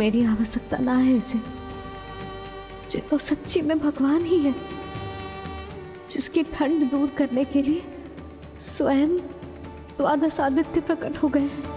मेरी आवश्यकता ना है इसे। ये तो सच्ची में भगवान ही है, जिसकी ठंड दूर करने के लिए स्वयं द्वादश आदित्य प्रकट हो गए हैं।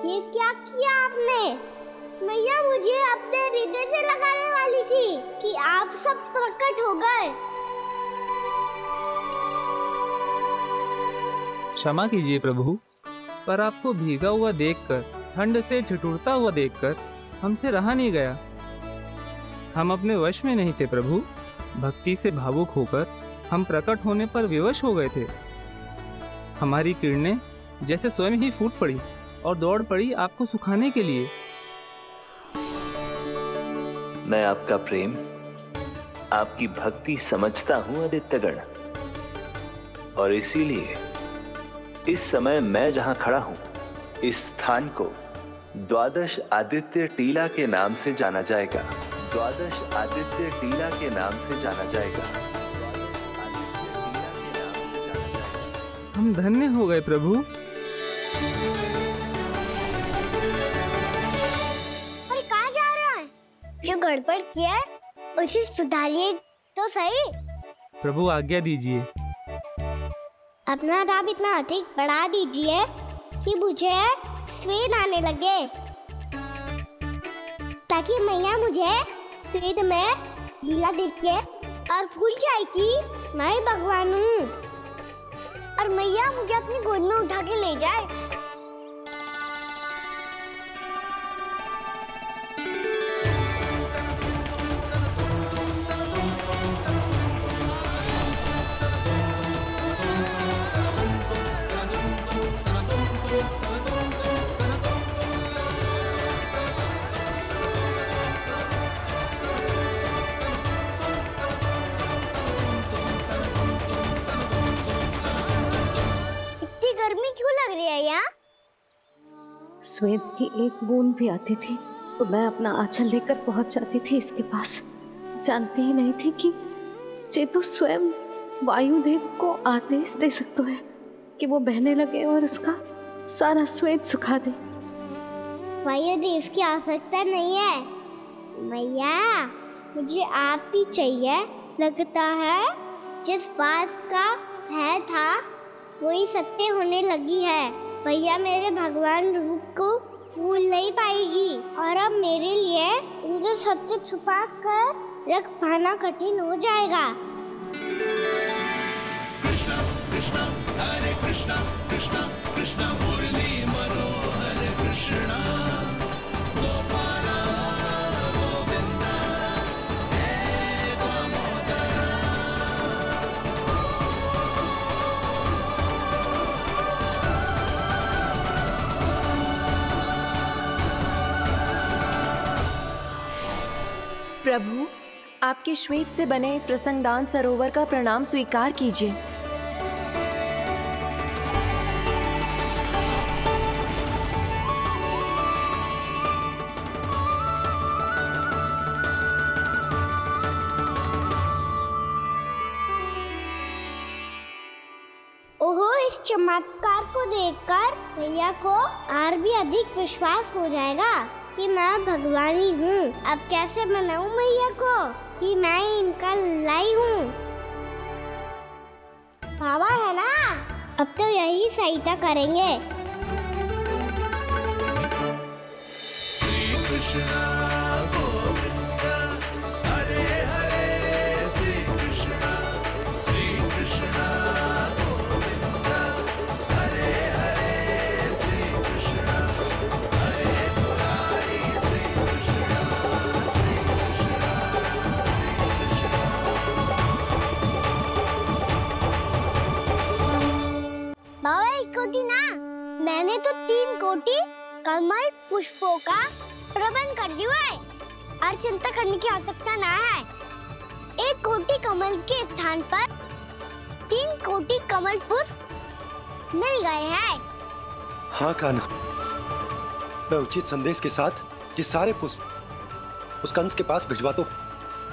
ये क्या किया आपने? मैया मुझे अपने हृदय से लगाने वाली थी कि आप सब प्रकट हो गए। क्षमा कीजिए प्रभु, पर आपको भीगा हुआ देखकर, ठंड से ठिठुरता हुआ देखकर हमसे रहा नहीं गया। हम अपने वश में नहीं थे प्रभु। भक्ति से भावुक होकर हम प्रकट होने पर विवश हो गए थे। हमारी किरणें जैसे स्वयं ही फूट पड़ी और दौड़ पड़ी आपको सुखाने के लिए। मैं आपका प्रेम, आपकी भक्ति समझता हूं आदित्यगण, और इसीलिए इस समय मैं जहां खड़ा हूं, इस स्थान को द्वादश आदित्य टीला के नाम से जाना जाएगा। द्वादश आदित्य टीला के नाम से जाना जाएगा। हम धन्य हो गए प्रभु। और कहाँ जा रहा है? जो गड़बड़ किया है उसे सुधारिए तो सही। प्रभु आज्ञा दीजिए। अपना दाब इतना अधिक बढ़ा दीजिए कि मुझे स्वेद आने लगे, ताकि मैया मुझे स्वेद में लीला देख के और भूल जाए कि मैं भगवान हूँ, और मैया मुझे अपनी गोद में उठा के ले जाए। श्वेत की एक बूंद भी आती थी तो मैं अपना आंचल लेकर पहुंच जाती थी इसके पास। जानती ही नहीं थी कि चेतु स्वयं वायुदेव को आदेश दे सकते हैं कि वो बहने लगे और उसका सारा श्वेत सुखा दे। वायुदेव की आवश्यकता नहीं है मैया, मुझे आप ही चाहिए। लगता है जिस बात का भय था वही सत्य होने लगी है। भैया मेरे भगवान रूप को भूल नहीं पाएगी, और अब मेरे लिए उनके सत्य छुपा कर रख पाना कठिन हो जाएगा। कृष्णा कृष्णा हरे कृष्णा कृष्णा कृष्णा मुरली मनोहर कृष्णा गोपाला गोविंदा हे दामोदरा। प्रभु, आपके श्वेत से बने इस प्रसंगदान सरोवर का प्रणाम स्वीकार कीजिए। ओहो, इस चमत्कार को देखकर भैया को और भी अधिक विश्वास हो जाएगा कि मैं भगवानी हूँ। अब कैसे मनाऊं मैया को कि मैं इनका लाई हूँ। बाबा है ना, अब तो यही सहायता करेंगे। श्री कृष्णा गोविंदा हरे हरे श्री कृष्णा गोविंदा हरे हरे श्री कृष्णा हरे मुरारी श्री कृष्णा बाबा एक कोटि ना, मैंने तो 3 कोटि कमल पुष्पों का प्रबंध कर दिया है और चिंता करने की आवश्यकता ना है। 1 कोटि कमल के स्थान पर 3 कोटि कमल पुष्प मिल गए हैं। हाँ कान्हा, मैं उचित संदेश के साथ ये सारे पुष्प उस कंस के पास भिजवा दो।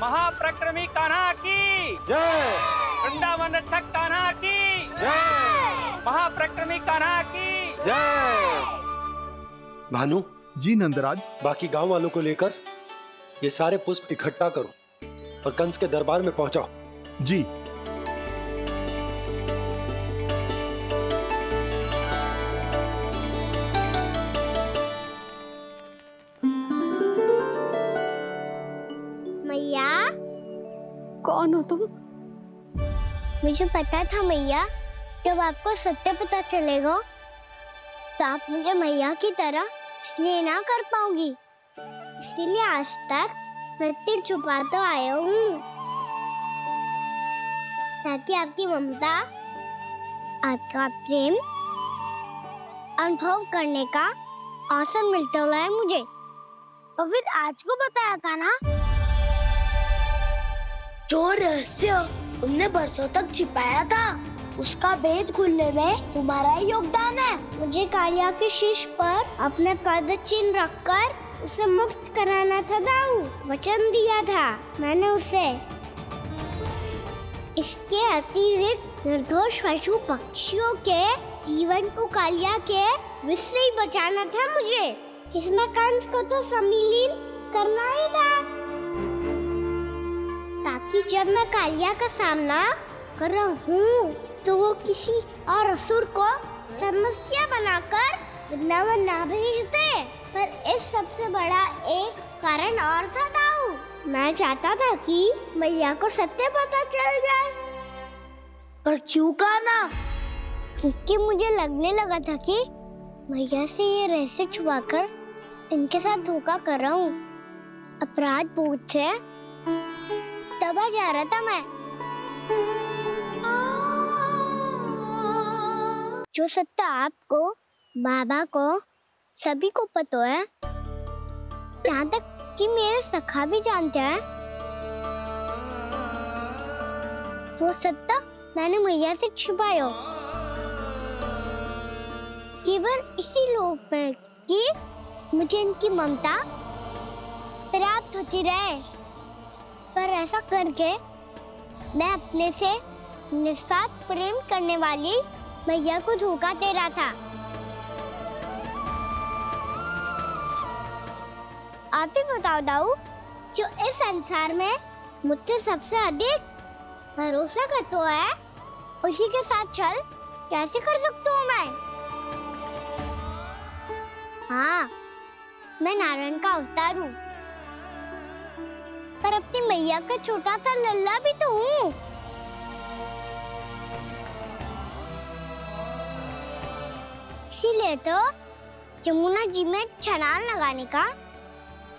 महाप्रक्रमी कान्हा की जय। वृंदावन रक्षक कान्हा की जय। महाप्रक्रमी कान्हा की जय। भानु जी नंदराज। बाकी गांव वालों को लेकर ये सारे पुष्प इकट्ठा करो और कंस के दरबार में पहुंचाओ। जी। मैया, कौन हो तुम? मुझे पता था मैया, जब आपको सत्य पता चलेगा तो आप मुझे मैया की तरह स्नेह ना कर पाओगी, इसलिए आज तक सत्य छुपाते आया हूँ, ताकि आपकी ममता, आपका प्रेम अनुभव करने का अवसर मिलता हुआ मुझे। और फिर आज को बताया था ना, जो रहस्य तुमने बरसों तक छिपाया था, उसका भेद खुलने में तुम्हारा ही योगदान है। मुझे कालिया के शीश पर अपने पद चिन्ह रखकर उसे मुक्त कराना था दाऊ, वचन दिया था मैंने उसे। इसके अतिरिक्त निर्दोष पशु पक्षियों के जीवन को कालिया के विष से ही बचाना था मुझे। इसमें कंस को तो सम्मिलित करना ही था, ताकि जब मैं कालिया का सामना कर रहा हूँ तो वो किसी और असुर को समस्या बनाकर वृंदावन ना भेज दे। पर इस सबसे बड़ा एक कारण और था दाऊ, मैं चाहता था कि मैया को सत्य पता चल जाए। पर क्यों कहा ना? क्योंकि मुझे लगने लगा था कि मैया से ये रहस्य छुपाकर इनके साथ धोखा कर रहा हूँ। अपराध बोध से दबा जा रहा था मैं। जो सत्य आपको, बाबा को, सभी को पता है, यहाँ तक कि मेरे सखा भी जानते हैं, वो सत्य मैंने मैया से छिपाया केवल इसी लोक में कि मुझे इनकी ममता प्राप्त होती रहे। पर ऐसा करके मैं अपने से निस्वार्थ प्रेम करने वाली मैया को धोखा दे रहा था। आप ही बताओ दाऊ, जो इस संसार में मुझसे सबसे अधिक भरोसा करता है, उसी के साथ छल कैसे कर सकता हूँ मैं? हाँ, मैं नारायण का अवतार हूँ, पर अपनी मैया का छोटा सा लल्ला भी तो हूँ। इसीलिए तो यमुना जी में छलांग लगाने का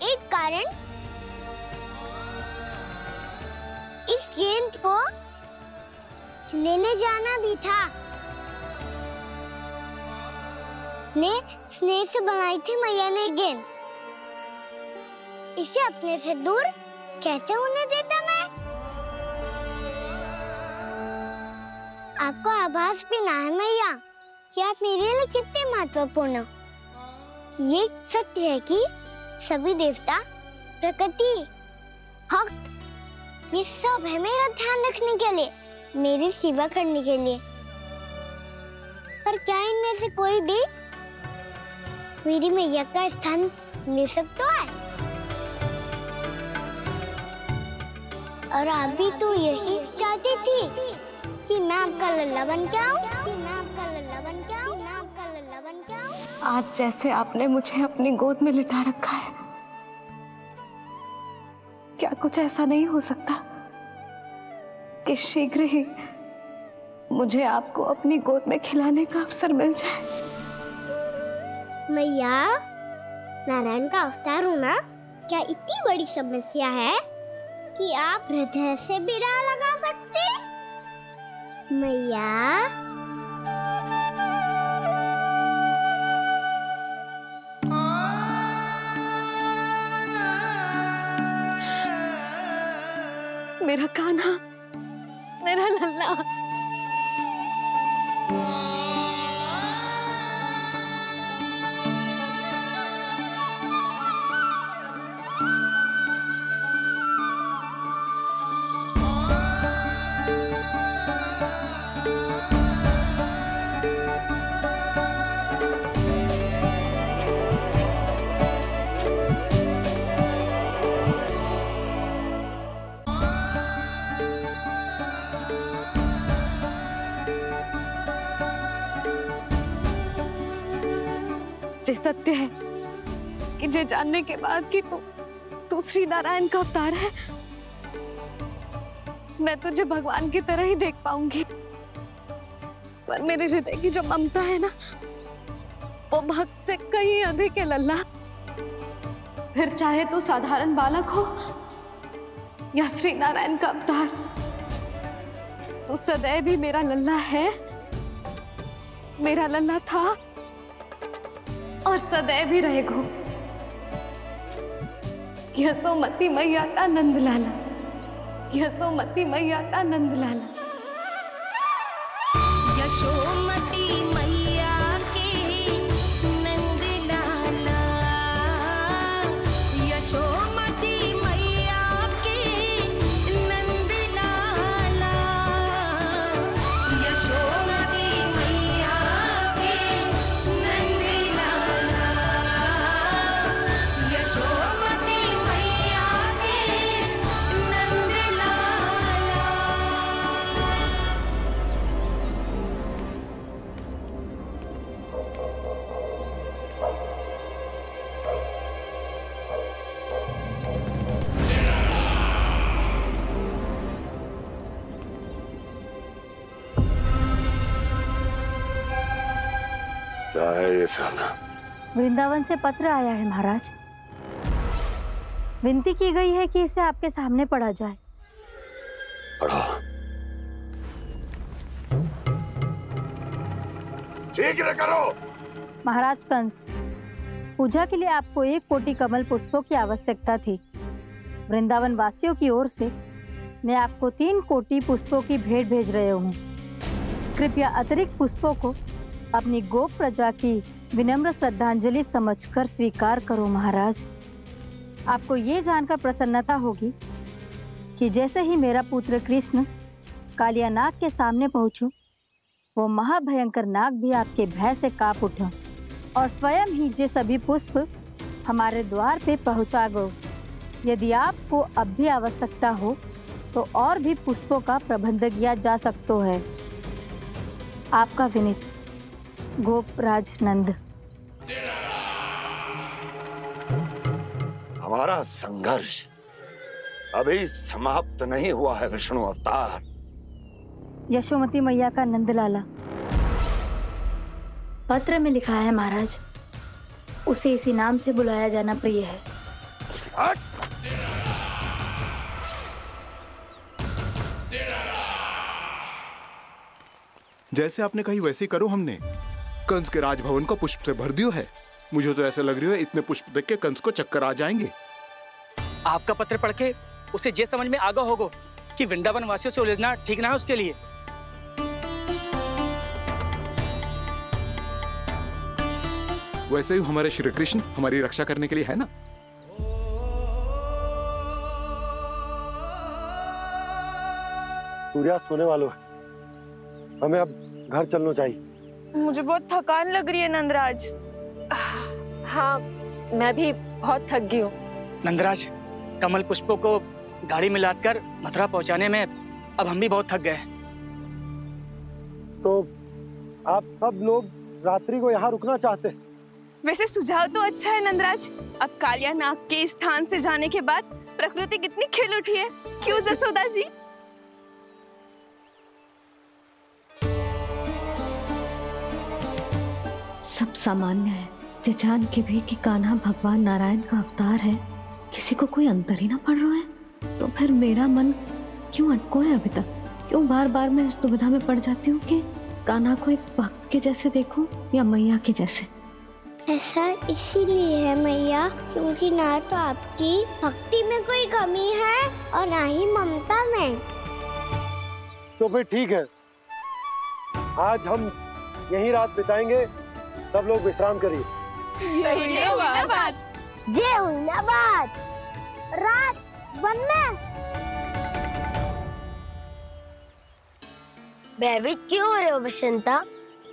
एक कारण इस गेंद को लेने जाना भी था। ने स्नेह से बनाई थी मैया ने गेंद, इसे अपने से दूर कैसे होने देता मैं? आपको आभास भी ना है मैया कि आप मेरे लिए कितने महत्वपूर्ण हो। ये सत्य है कि सभी देवता, प्रकृति, भक्त, ये सब है मेरा ध्यान रखने के लिए, मेरी सेवा करने के लिए। पर क्या इनमें से कोई भी मेरी मैया का स्थान ले सकता है? और आप भी तो यही चाहती थी कि मैं आपका लल्ला बन के आऊं, कि मैं आपका लल्ला बन के आऊं, कि मैं आपका लल्ला बन के आऊं। आज जैसे आपने मुझे अपनी गोद में लिटा रखा है, क्या कुछ ऐसा नहीं हो सकता कि शीघ्र ही मुझे आपको अपनी गोद में खिलाने का अवसर मिल जाए? मैया, नारायण का अवतार हूँ ना, क्या इतनी बड़ी समस्या है कि आप हृदय से भी ना लगा सकते? मैया, मेरा कान्हा, मेरा लल्ला। सत्य है कि ये जानने के बाद कि तू श्री नारायण का अवतार है, मैं तुझे भगवान की तरह ही देख पाऊंगी। पर मेरे हृदय की जो ममता है ना, वो भक्त से कहीं अधिक है लल्ला। फिर चाहे तू साधारण बालक हो या श्री नारायण का अवतार, तू सदैव ही मेरा लल्ला है, मेरा लल्ला था और सदैव ही रहेगा। यशोमती मैया का नंद लाला, यशोमती मैया का नंद लाला। यशोमती मैया के नंद लाला, यशोमती मैया के नंद लाला, यशोमती मैया के नंद लाला, यशोमती मैया के नंद लाला। क्या है ये साला? वृंदावन से पत्र आया है महाराज। विनती की गई है कि इसे आपके सामने पढ़ा जाए। पढ़ो। शीघ्र करो। महाराज कंस, पूजा के लिए आपको 1 कोटि कमल पुष्पों की आवश्यकता थी। वृंदावन वासियों की ओर से मैं आपको 3 कोटि पुष्पों की भेंट भेज रहे हूँ। कृपया अतिरिक्त पुष्पों को अपनी गोप प्रजा की विनम्र श्रद्धांजलि समझकर स्वीकार करो महाराज। आपको ये जानकर प्रसन्नता होगी कि जैसे ही मेरा पुत्र कृष्ण कालिया नाग के सामने पहुंचो, वो महाभयंकर नाग भी आपके भय से कांप उठा और स्वयं ही ये सभी पुष्प हमारे द्वार पे पहुंचा गो। यदि आपको अब भी आवश्यकता हो तो और भी पुष्पों का प्रबंध किया जा सकता है। आपका विनीत गोपराज नंद। हमारा संघर्ष अभी समाप्त नहीं हुआ है विष्णु अवतार। यशोमती मैया का नंदलाला। पत्र में लिखा है महाराज, उसे इसी नाम से बुलाया जाना प्रिय है। हट! जैसे आपने कही वैसे ही करो। हमने कंस के राजभवन को पुष्प से भर दियो है। मुझे तो ऐसे लग रही है इतने पुष्प देख के कंस को चक्कर आ जाएंगे। आपका पत्र पढ़ के उसे ये समझ में आगा होगा कि वृंदावन वासियों से उलझना ठीक ना है उसके लिए। वैसे ही हमारे श्री कृष्ण हमारी रक्षा करने के लिए है ना। सूर्यास्त होने वाला है, हमें अब घर चलना चाहिए। मुझे बहुत थकान लग रही है नंदराज। हाँ, मैं भी बहुत थक गई हूँ। नंदराज, कमल पुष्पों को गाड़ी में लादकर मथुरा पहुंचाने में अब हम भी बहुत थक गए। तो आप सब लोग रात्रि को यहाँ रुकना चाहते हैं? वैसे सुझाव तो अच्छा है नंदराज। अब कालिया नाग के स्थान से जाने के बाद प्रकृति कितनी खिल उठी है, क्यों जसोदा जी? सब सामान्य है, ये जान के भी कि कान्हा भगवान नारायण का अवतार है, किसी को कोई अंतर ही ना पड़ रहा है। तो फिर मेरा मन क्यों अटको है अभी तक? क्यों बार बार मैं इस दुविधा में पड़ जाती हूँ कि कान्हा को एक भक्त के जैसे देखूं या मैया के जैसे? ऐसा इसीलिए है मैया क्योंकि ना तो आपकी भक्ति में कोई कमी है और ना ही ममता में। तो फिर ठीक है, आज हम यहीं रात बिताएंगे। सब लोग विश्राम करिए। जय हुइनाबाद। जय हुइनाबाद। रात वन में भयभीत क्यों हो रहे हो बसंता?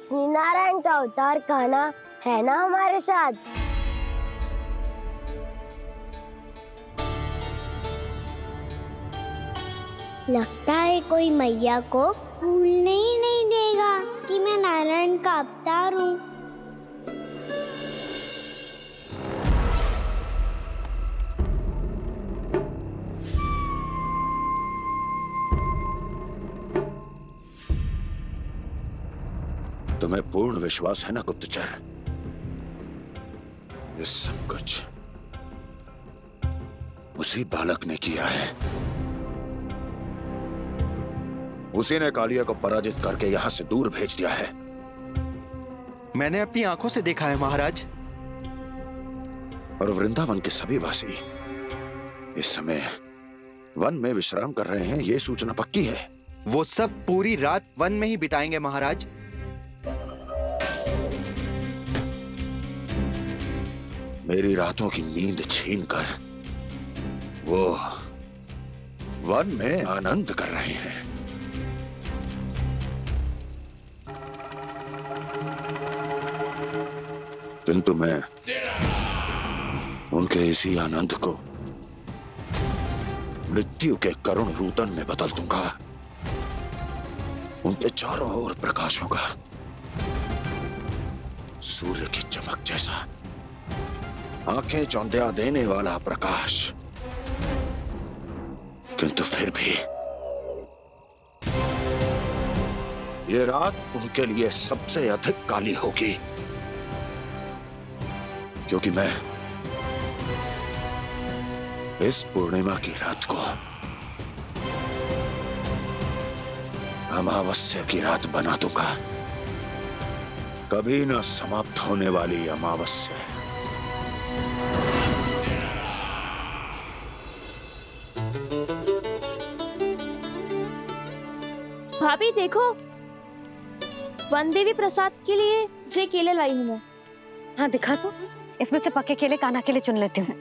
श्री नारायण का अवतार कान्हा है ना हमारे साथ। लगता है कोई मैया को भूलने ही नहीं देगा कि मैं नारायण का अवतार हूँ। तुम्हें पूर्ण विश्वास है ना गुप्तचर? ये सब कुछ उसी बालक ने किया है। उसी ने कालिया को पराजित करके यहां से दूर भेज दिया है। मैंने अपनी आंखों से देखा है महाराज। और वृंदावन के सभी वासी इस समय वन में विश्राम कर रहे हैं, ये सूचना पक्की है। वो सब पूरी रात वन में ही बिताएंगे महाराज। मेरी रातों की नींद छीनकर वो वन में आनंद कर रहे हैं। किंतु मैं उनके इसी आनंद को मृत्यु के करुण रूदन में बदल दूंगा। उनके चारों ओर प्रकाश होगा, सूर्य की चमक जैसा, आंखें चौंधिया देने वाला प्रकाश। किंतु फिर भी ये रात उनके लिए सबसे अधिक काली होगी, क्योंकि मैं इस पूर्णिमा की रात को अमावस्या की रात बना दूंगा। कभी न समाप्त होने वाली अमावस्या। भाभी देखो, वन देवी प्रसाद के लिए जे केले लाई हूँ मैं। हाँ दिखा तो। इसमें से पक्के केले कान्हा के लिए चुन लेती हूँ।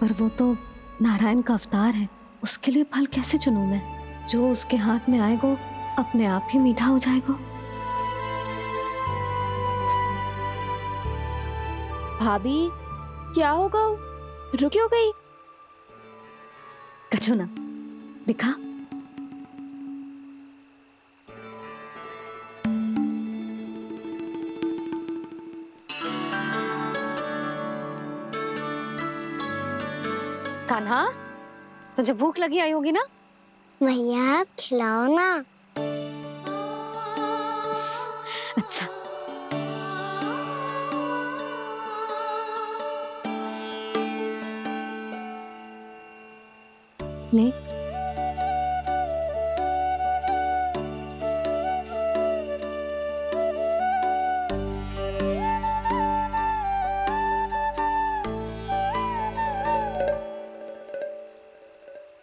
पर वो तो नारायण का अवतार है, उसके लिए फल कैसे चुनूं मैं? जो उसके हाथ में आएगा अपने आप ही मीठा हो जाएगा। भाभी क्या होगा? रुक क्यों गई? कछो ना, दिखा। कान्हा, तुझे भूख लगी आई होगी ना? भैया आप खिलाओ ना। अच्छा। ले।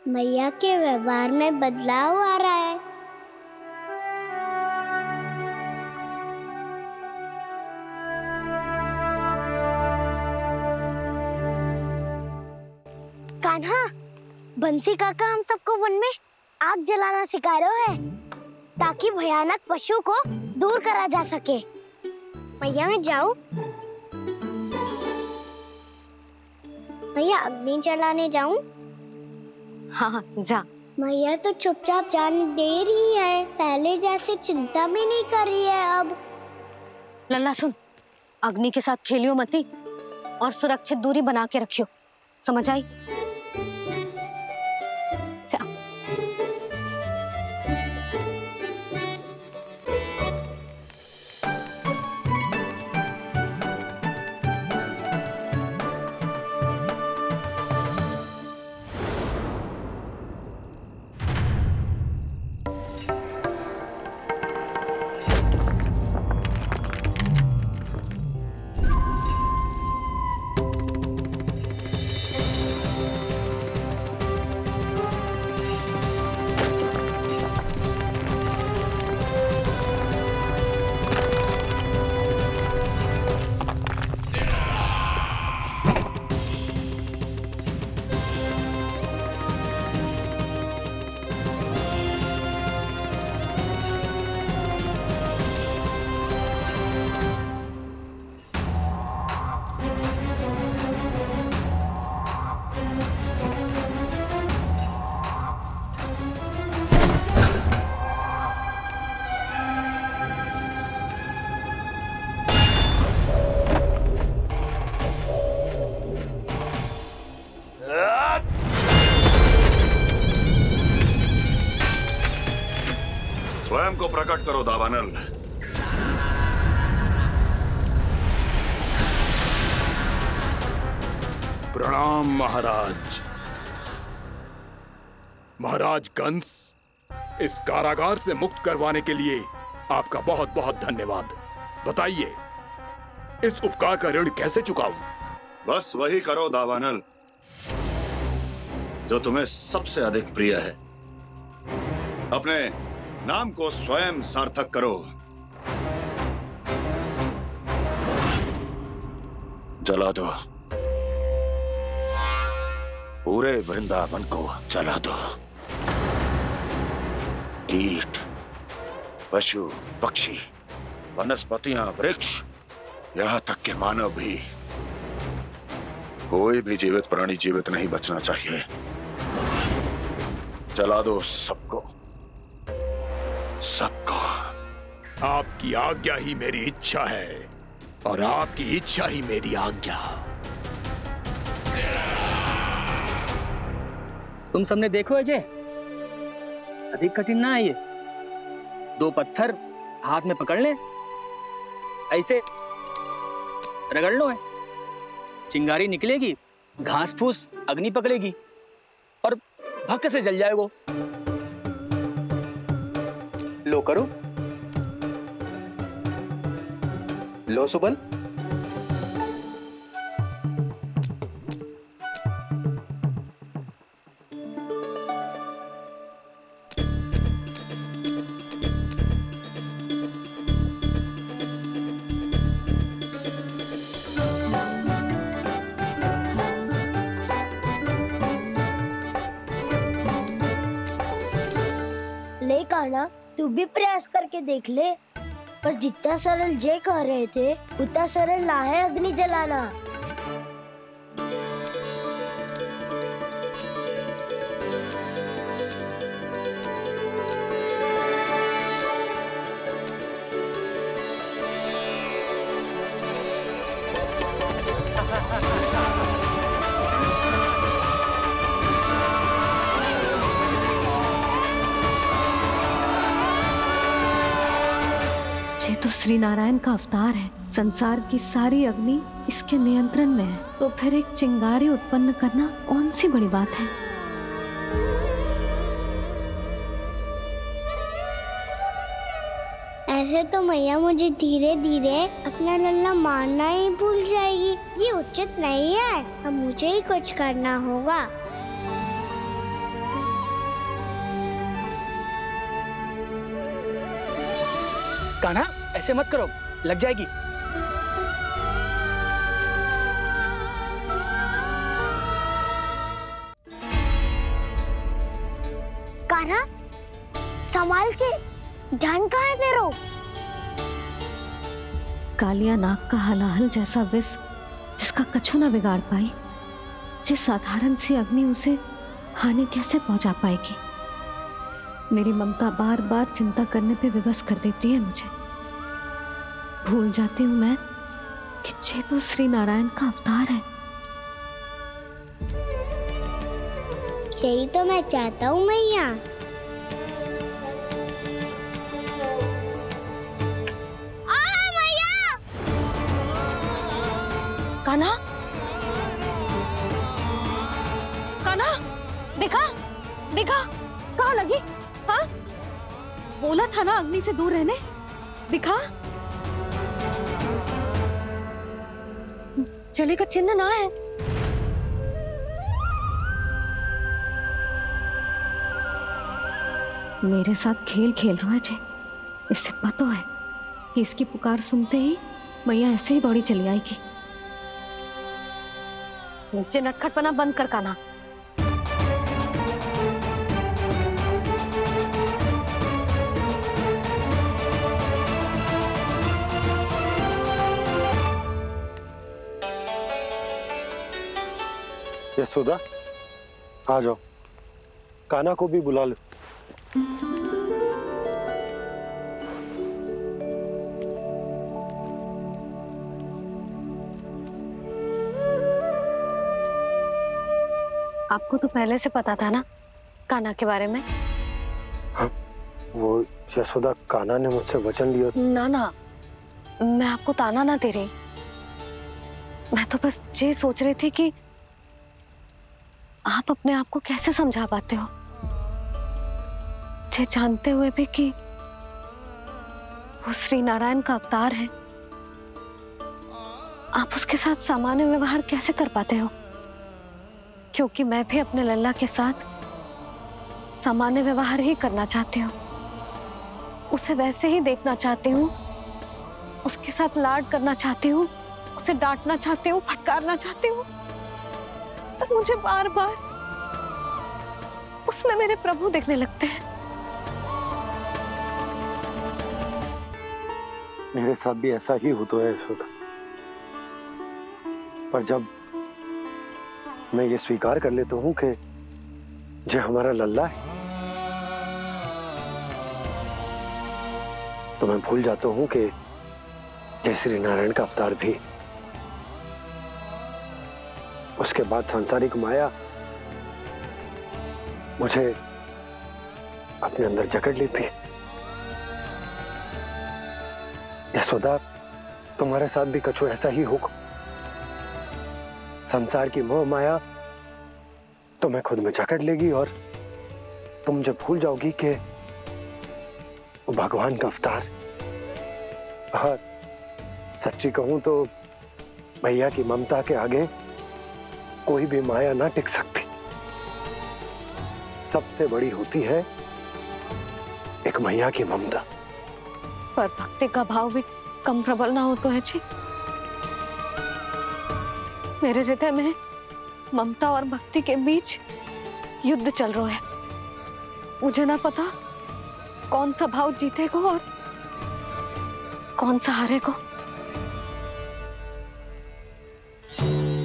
भैया के व्यवहार में बदलाव आ रहा है। कान्हा, बंसी काका हम सबको वन में आग जलाना सिखा रहे हैं ताकि भयानक पशु को दूर करा जा सके। भैया मैं जाऊं? भैया अग्नि जलाने जाऊं? हाँ जा। भैया तो चुपचाप जाने दे रही है, पहले जैसे चिंता भी नहीं कर रही है अब। लल्ला सुन, अग्नि के साथ खेलियो मती और सुरक्षित दूरी बना के रखियो, समझ आई? स्वयं को प्रकट करो दावानल। प्रणाम महाराज। महाराज कंस, इस कारागार से मुक्त करवाने के लिए आपका बहुत बहुत धन्यवाद। बताइए, इस उपकार का ऋण कैसे चुकाऊं? बस वही करो दावानल जो तुम्हें सबसे अधिक प्रिय है। अपने नाम को स्वयं सार्थक करो। जला दो, पूरे वृंदावन को जला दो। कीट, पशु, पक्षी, वनस्पतियां, वृक्ष, यहां तक के मानव भी, कोई भी जीवित प्राणी जीवित नहीं बचना चाहिए। जला दो सबको, सबको। आपकी आज्ञा ही मेरी इच्छा है और आपकी इच्छा ही मेरी आज्ञा। तुम सबने देखो अजय, अधिक कठिन ना है ये। 2 पत्थर हाथ में पकड़ ले, ऐसे रगड़ लो है, चिंगारी निकलेगी, घास फूस अग्नि पकड़ेगी और भक्क से जल जाएगा। लो करो, लो सुबल। ले कान्हा, तू भी प्रयास करके देख ले। पर जितना सरल जय कह रहे थे उतना सरल ना है अग्नि जलाना। ये तो श्री नारायण का अवतार है। संसार की सारी अग्नि इसके नियंत्रण में है, तो फिर एक चिंगारी उत्पन्न करना कौन सी बड़ी बात है। ऐसे तो मैया मुझे धीरे धीरे अपना लल्ला मारना ही भूल जाएगी। ये उचित नहीं है, अब मुझे ही कुछ करना होगा। कान्हा, ऐसे मत करो, लग जाएगी। कान्हा, संभाल के, ध्यान कहाँ है तेरो? कालिया नाग का हलाहल जैसा विष जिसका कछु ना बिगाड़ पाई, जिस साधारण सी अग्नि उसे हानि कैसे पहुंचा पाएगी। मेरी ममता बार बार चिंता करने पे विवश कर देती है मुझे। भूल जाती हूँ मैं कि ये तो श्री नारायण का अवतार है। यही तो मैं चाहता हूँ मैया। कान्हा, कान्हा, देखा देखा, कहाँ लगी? हाँ, बोला था ना अग्नि से दूर रहने। दिखा, जले का चिन्ह ना है। मेरे साथ खेल खेल रहा है जे। इससे पता है कि इसकी पुकार सुनते ही मैया ऐसे ही दौड़ी चली आएगी। नीचे नटखटपना बंद कर कान्हा। यशोदा, आ जाओ, कान्हा को भी बुला लो। आपको तो पहले से पता था ना कान्हा के बारे में? हाँ, वो यशोदा, कान्हा ने मुझसे वचन लिया। ना ना, मैं आपको ताना ना दे रही। मैं तो बस ये सोच रही थी कि आप अपने आप को कैसे समझा पाते हो, ये जानते हुए भी कि वो श्री नारायण का अवतार है। आप उसके साथ सामान्य व्यवहार कैसे कर पाते हो? क्योंकि मैं भी अपने लल्ला के साथ सामान्य व्यवहार ही करना चाहती हूँ, उसे वैसे ही देखना चाहती हूँ, उसके साथ लाड करना चाहती हूँ, उसे डांटना चाहती हूँ, फटकारना चाहती हूँ। तो मुझे बार बार उसमें मेरे प्रभु दिखने लगते हैं। मेरे साथ भी ऐसा ही होता है यशोदा, पर जब मैं ये स्वीकार कर लेता हूँ कि जो हमारा लल्ला है, तो मैं भूल जाता हूँ कि जय श्री नारायण का अवतार भी। उसके बाद सांसारिक माया मुझे अपने अंदर जकड़ लेती है। यशोदा, तुम्हारे साथ भी कछु ऐसा ही होगा। संसार की मोह माया तुम्हें खुद में जकड़ लेगी और तुम जब भूल जाओगी कि वो भगवान का अवतार। और सच्ची कहूं तो भैया की ममता के आगे कोई भी माया ना टिक सकती। सबसे बड़ी होती है एक मैया की ममता। पर भक्ति का भाव भी कम प्रबल ना हो तो है जी। मेरे हृदय में ममता और भक्ति के बीच युद्ध चल रहा है। मुझे ना पता कौन सा भाव जीतेगा और कौन सा हारेगा।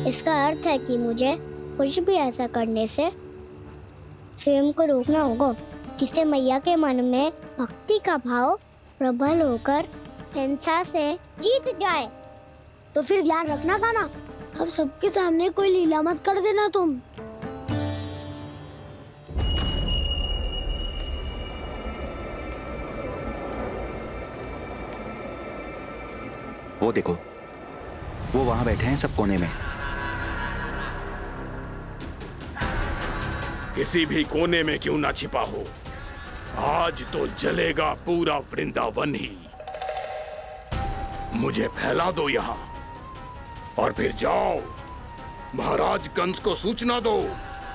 इसका अर्थ है कि मुझे कुछ भी ऐसा करने से स्वयं को रोकना होगा, जिससे मैया के मन में भक्ति का भाव प्रबल होकर हिंसा से जीत जाए। तो फिर ध्यान रखना कान्हा, अब सबके सामने कोई लीला मत कर देना तुम। वो देखो, वो वहां बैठे हैं सब कोने में। किसी भी कोने में क्यों ना छिपा हो, आज तो जलेगा पूरा वृंदावन ही। मुझे फैला दो यहां और फिर जाओ महाराज कंस को सूचना दो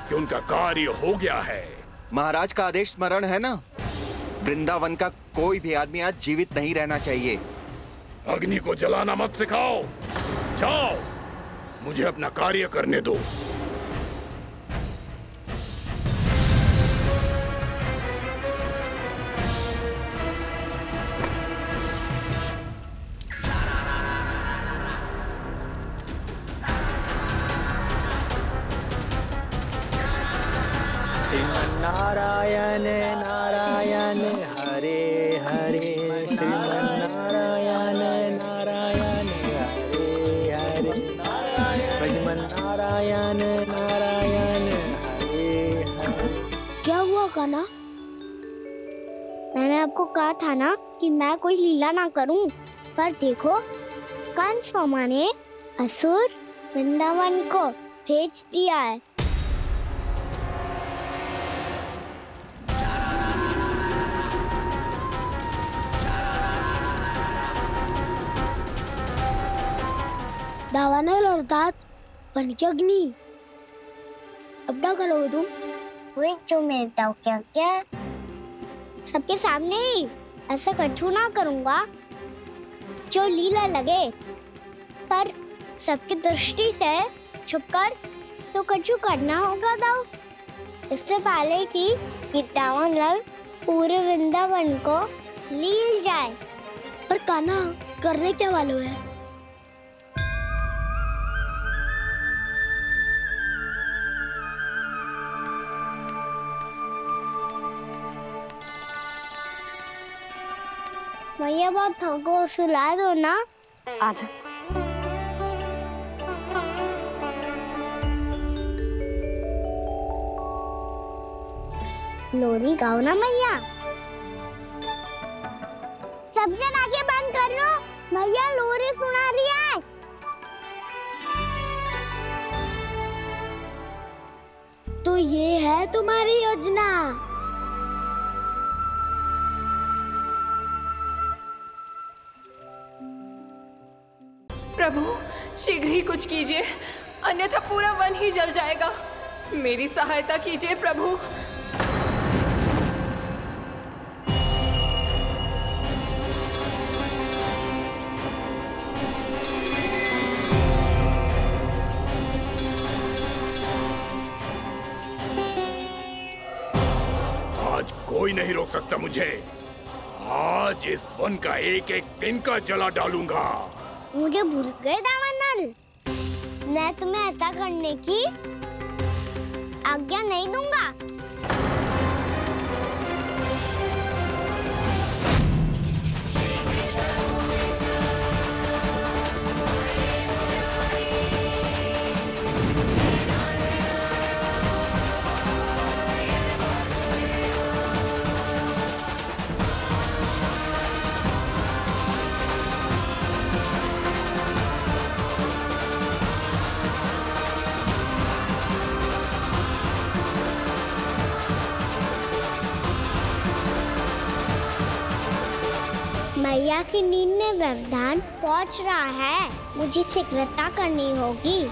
कि उनका कार्य हो गया है। महाराज का आदेश स्मरण है ना, वृंदावन का कोई भी आदमी आज जीवित नहीं रहना चाहिए। अग्नि को जलाना मत सिखाओ, जाओ मुझे अपना कार्य करने दो। नारायण नारायण हरे हरे, श्रीमन्नारायण नारायण हरे हरे, श्रीमन्नारायण नारायण हरे हरे। क्या हुआ कान्हा? मैंने आपको कहा था ना कि मैं कोई लीला ना करूं, पर देखो कंस मामा ने असुर वृंदावन को भेज दिया है। दावानल अर्थात बन की अग्नि। अब क्या करोगे तुम? वही जो मेरे ताऊ क्या क्या सबके सामने ही ऐसा कछु ना करूंगा जो लीला लगे, पर सबकी दृष्टि से छुपकर तो कछु करना होगा दाऊ। इससे पहले कि ये दावानल पूरे वृंदावन को लील जाए। पर कान्हा करने क्या वाले है? भैया बहुत थको, सुला दो ना। आजा। लोरी गाओ ना मैया। मैया लोरी सुना रही है। तो ये है तुम्हारी योजना। प्रभु शीघ्र ही कुछ कीजिए, अन्यथा पूरा वन ही जल जाएगा। मेरी सहायता कीजिए प्रभु। आज कोई नहीं रोक सकता मुझे। आज इस वन का एक एक दिन का जला डालूंगा। मुझे भूल गए दामनल, मैं तुम्हें ऐसा करने की आज्ञा नहीं दूंगा। मैया की नींद में व्यवधान पहुंच रहा है, मुझे शीघ्रता करनी होगी।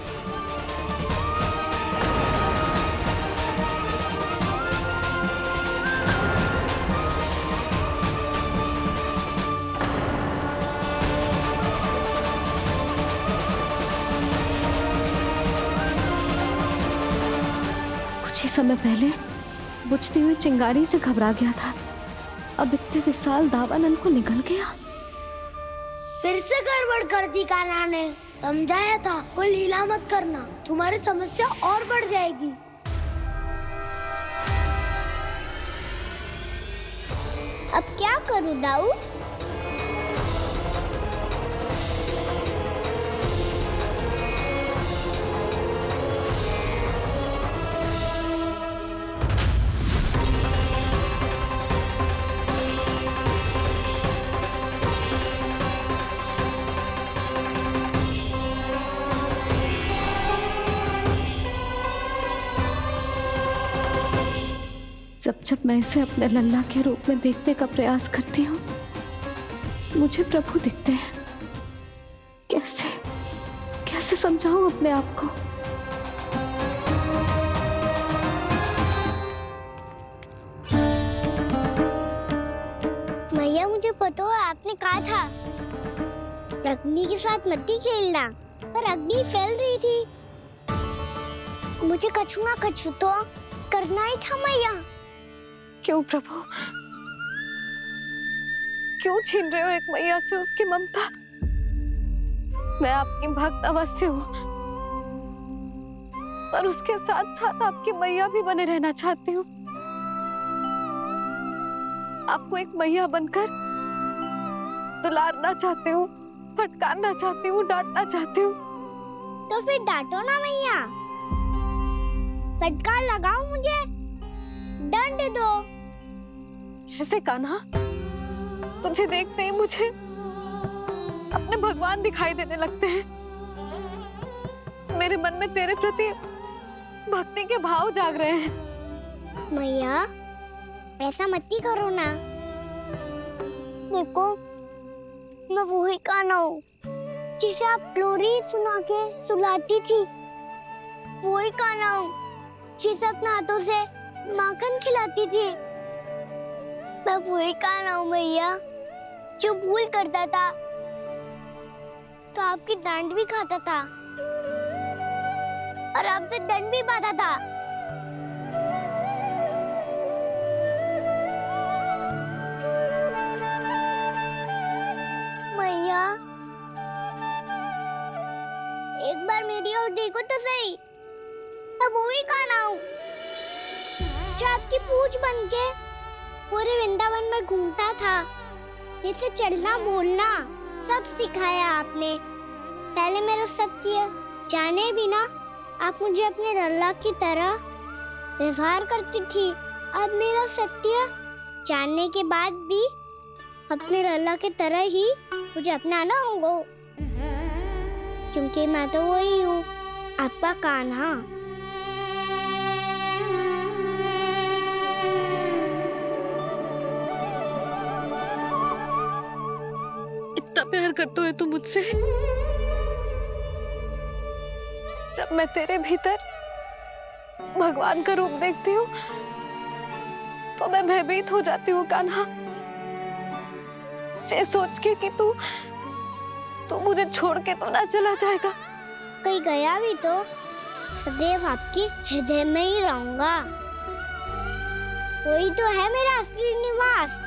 कुछ ही समय पहले बुझती हुई चिंगारी से घबरा गया था, अब इतने विशाल दावानल को निगल गया। फिर से गड़बड़ कर दी कान्हा ने। समझाया था कोई लीला मत करना, तुम्हारी समस्या और बढ़ जाएगी। अब क्या करूं दाऊ? जब जब मैं इसे अपने लल्ला के रूप में देखने का प्रयास करती हूँ, मुझे प्रभु दिखते हैं। कैसे कैसे समझाऊं अपने आप को? मैया मुझे पता है आपने कहा था अग्नि के साथ मत ही खेलना, पर अग्नि फैल रही थी। मुझे कछु ना कछु तो करना ही था मैया। क्यों प्रभु, क्यों छीन रहे हो एक मैया से उसकी ममता? मैं आपकी भक्त अवश्य हूँ, पर उसके साथ साथ आपकी मैया भी बने रहना चाहती हूँ। आपको एक मैया बनकर दुलारना चाहती हूँ, फटकारना चाहती हूँ, डांटना चाहती हूँ। तो फिर डांटो ना मैया, फटकार लगाओ, मुझे दंड दो। कैसे कान्हा? तुझे देखते ही मुझे अपने भगवान दिखाई देने लगते हैं। मेरे मन में तेरे प्रति भक्ति के भाव जाग रहे हैं। मैया ऐसा मत ही करो ना। देखो मैं वही कान्हा हूँ जिसे आप लोरी सुना के सुलाती थी। वही कान्हा हूँ जिसे अपने हाथों से माखन खिलाती थी। मैं वही कान्हा हूँ मैया जो भूल करता था तो आपकी डांट भी खाता था और आपसे दंड भी पाता था। मैया एक बार मेरी ओर देखो तो सही। मैं वही कान्हा हूँ जो आपकी पूंछ बनके पूरे वृंदावन में घूमता था, जिसे चलना बोलना सब सिखाया आपने। पहले मेरा सत्य जाने बिना आप मुझे अपने लल्ला की तरह व्यवहार करती थी। अब मेरा सत्य जानने के बाद भी अपने लल्ला की तरह ही मुझे अपनाना होगा, क्योंकि मैं तो वही हूँ, आपका कान्हा। इतना प्यार करते है तू मुझसे? जब मैं तेरे भीतर भगवान का रूप देखती हूँ तो मैं भयभीत हो जाती हूँ कान्हा, ये सोच के कि तू मुझे छोड़ के तो ना चला जाएगा। कहीं गया भी तो सदैव आपके हृदय में ही रहूंगा। वही तो है मेरा असली निवास।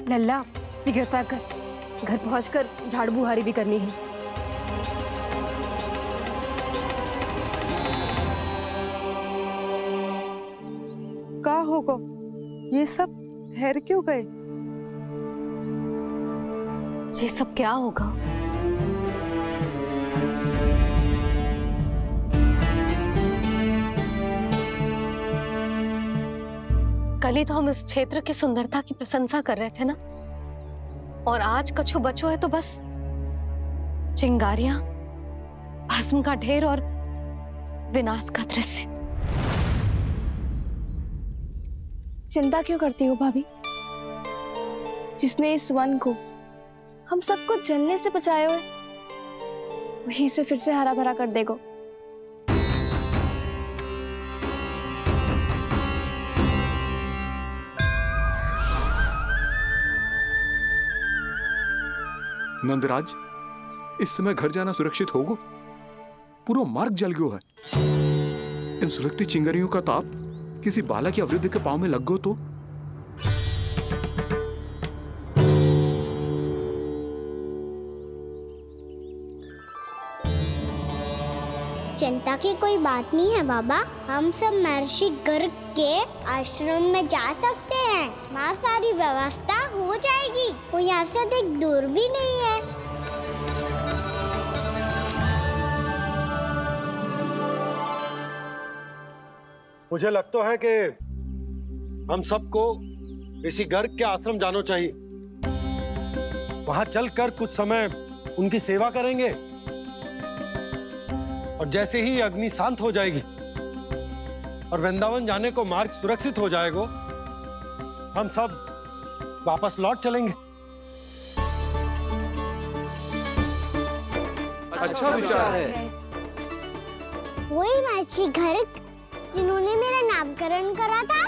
लल्ला शीघ्र पैक कर, घर पहुंचकर झाड़ू बुहारी भी करनी है। का होगा? ये सब ठहर क्यों गए? ये सब क्या होगा? कल ही तो हम इस क्षेत्र की सुंदरता की प्रशंसा कर रहे थे ना, और आज कछु बचो है तो बस चिंगारियां, भस्म का ढेर और विनाश का दृश्य। चिंता क्यों करती हो भाभी? जिसने इस वन को, हम सबको जलने से बचाए हुए, वही से फिर से हरा भरा कर देगा। नंदराज, इस समय घर जाना सुरक्षित होगा? पूरा मार्ग जल गयो है। इन सुलगती चिंगारियों का ताप किसी बालक या वृद्ध के पांव में लग गो तो? चिंता की कोई बात नहीं है बाबा, हम सब महर्षि गर्ग के आश्रम में जा सकते हैं। वहाँ सारी व्यवस्था हो जाएगी, वो यहाँ से अधिक दूर भी नहीं है। मुझे लगता है कि हम सबको ऋषि गर्ग के आश्रम जाना चाहिए। वहां चलकर कुछ समय उनकी सेवा करेंगे, और जैसे ही अग्नि शांत हो जाएगी और वृंदावन जाने को मार्ग सुरक्षित हो जाएगा, हम सब वापस लौट चलेंगे। अच्छा विचार है। वही महर्षि गर्ग जिन्होंने मेरा नामकरण करा था।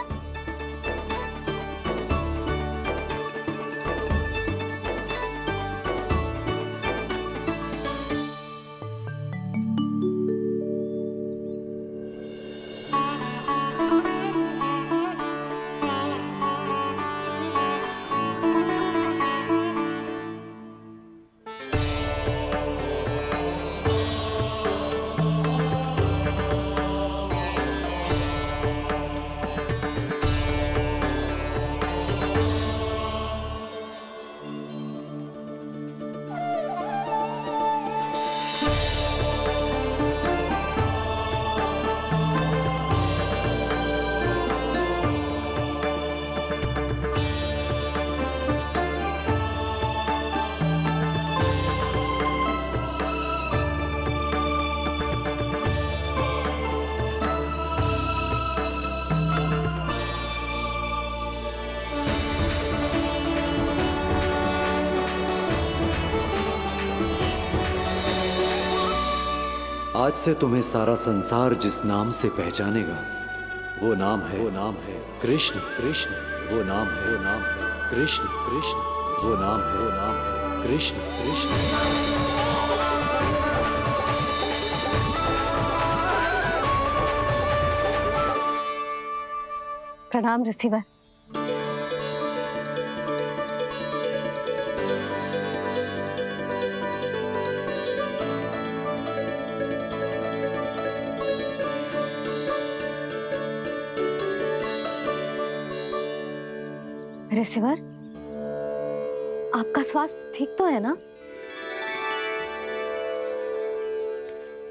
आज से तुम्हें सारा संसार जिस नाम से पहचानेगा वो नाम है कृष्ण। कृष्ण वो नाम है कृष्ण। कृष्ण वो नाम है कृष्ण। कृष्ण। प्रणाम रिसीवर। रिसीवर, आपका स्वास्थ्य ठीक तो है ना?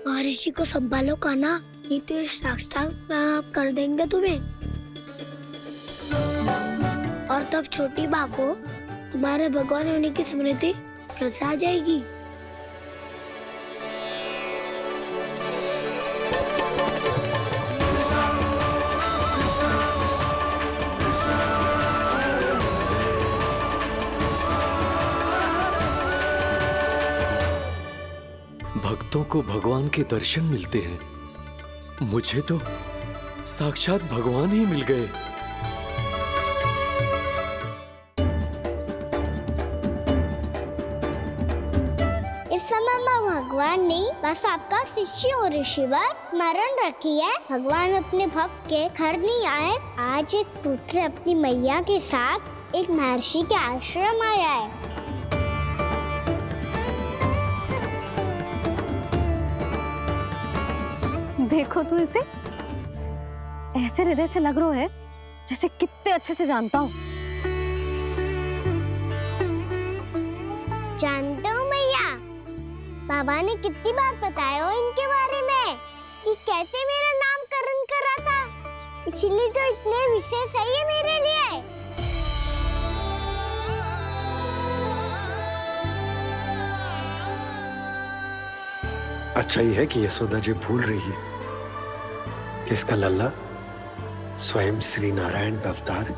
महर्षि को संभालो कान्हा, नहीं तो ये साष्टांग प्रणाम कर देंगे तुम्हें। और तब छोटी बा को तुम्हारे भगवान होने की स्मृति फिर से आ जाएगी। भक्तों को भगवान के दर्शन मिलते हैं, मुझे तो साक्षात भगवान ही मिल गए। इस समय मैं भगवान नहीं, बस आपका शिष्य हूँ ऋषिवर। स्मरण रखिए, भगवान अपने भक्त के घर नहीं आए। आज एक पुत्र अपनी मैया के साथ एक महर्षि के आश्रम आया है। देखो तो इसे, ऐसे हृदय से लग रहा है जैसे कितने अच्छे से जानता हूँ। जानते हो मैया, बाबा ने कितनी बार बताया हो इनके बारे में कि कैसे मेरा नामकरण करा था, इसीलिए तो इतने विशेष है ये मेरे लिए। अच्छा ही है कि यशोदा जी भूल रही है कि इसका लल्ला स्वयं श्री नारायण का अवतार है।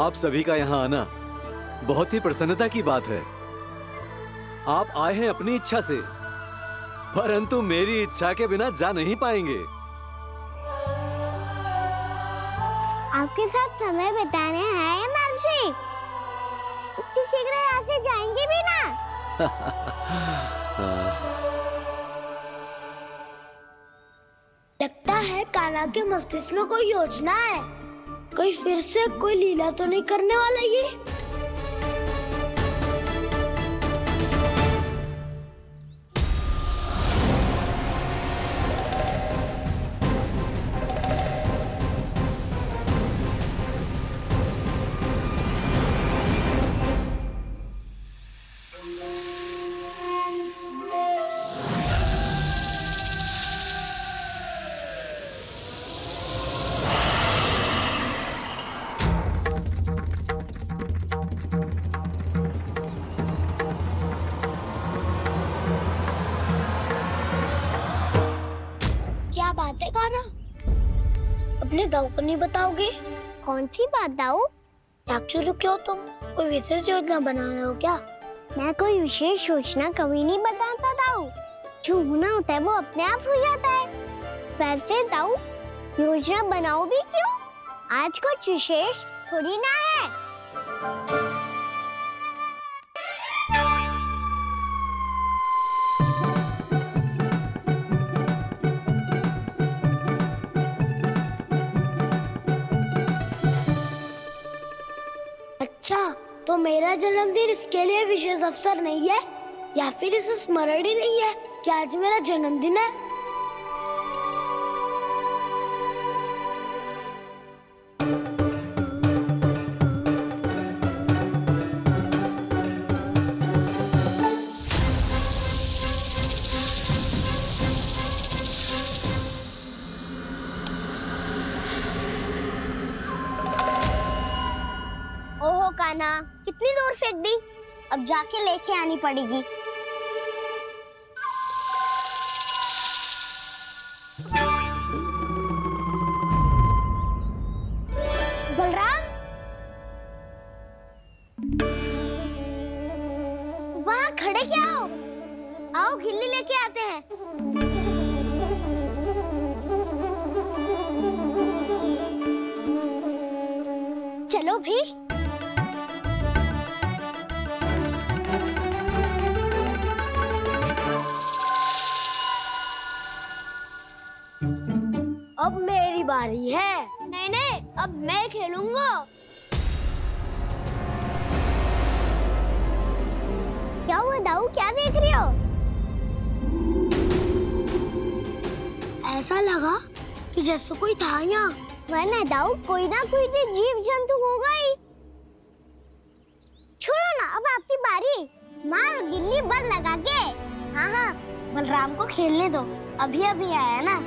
आप सभी का यहाँ आना बहुत ही प्रसन्नता की बात है। आप आए हैं अपनी इच्छा से, परंतु मेरी इच्छा के बिना जा नहीं पाएंगे। आपके साथ समय बिताने हैं महर्षि, इतनी शीघ्र यहाँ से जाएंगे भी ना? लगता है कान्हा के मस्तिष्क में कोई योजना है। कोई फिर से कोई लीला तो नहीं करने वाला ये? अपने दाऊ को नहीं बताओगे? कौन सी बात दाऊ? चाकचूरू क्यों तुम? कोई विशेष योजना बना रहे हो क्या? मैं कोई विशेष योजना कभी नहीं बताता दाऊ। जो होना होता है वो अपने आप हो जाता है। वैसे दाऊ, योजना बनाओ भी क्यों? आज कुछ विशेष थोड़ी ना है। तो मेरा जन्मदिन इसके लिए विशेष अवसर नहीं है, या फिर इसे स्मरण ही नहीं है कि आज मेरा जन्मदिन है? ओहो कान्हा, कितनी दूर फेंक दी, अब जाके लेके आनी पड़ेगी। बलराम, वहाँ खड़े क्या हो? आओ खिल्ली लेके आते अब मेरी बारी है। नहीं नहीं, अब मैं खेलूंगा। क्या हुआ दाऊ, क्या देख रही हो? ऐसा लगा कि जैसे कोई था यहाँ। वरना दाऊ कोई ना कोई तो जीव जंतु होगा ही। छोड़ो ना, अब आपकी बारी। मार गिल्ली बर लगा के। हाँ हाँ, बलराम को खेलने दो, अभी अभी आया ना।